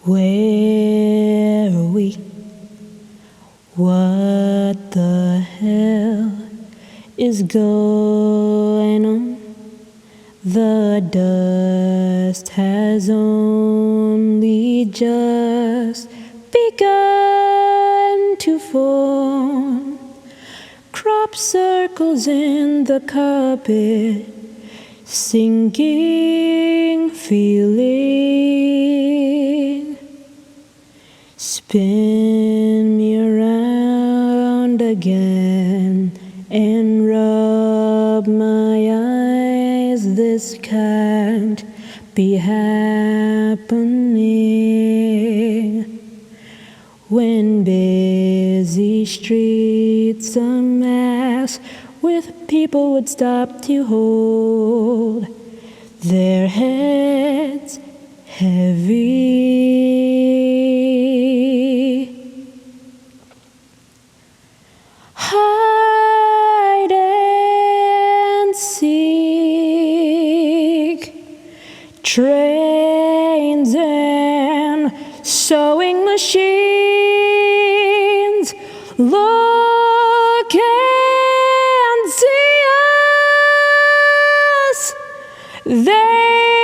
Where are we? What the hell is going on? The dust has only just begun to form. Crop circles in the carpet, sinking feeling. Spin me around again and rub my eyes. This can't be happening. When busy streets a mass with people would stop to hold their heads heavy. Hide and seek, trains and sewing machines, look and see us. They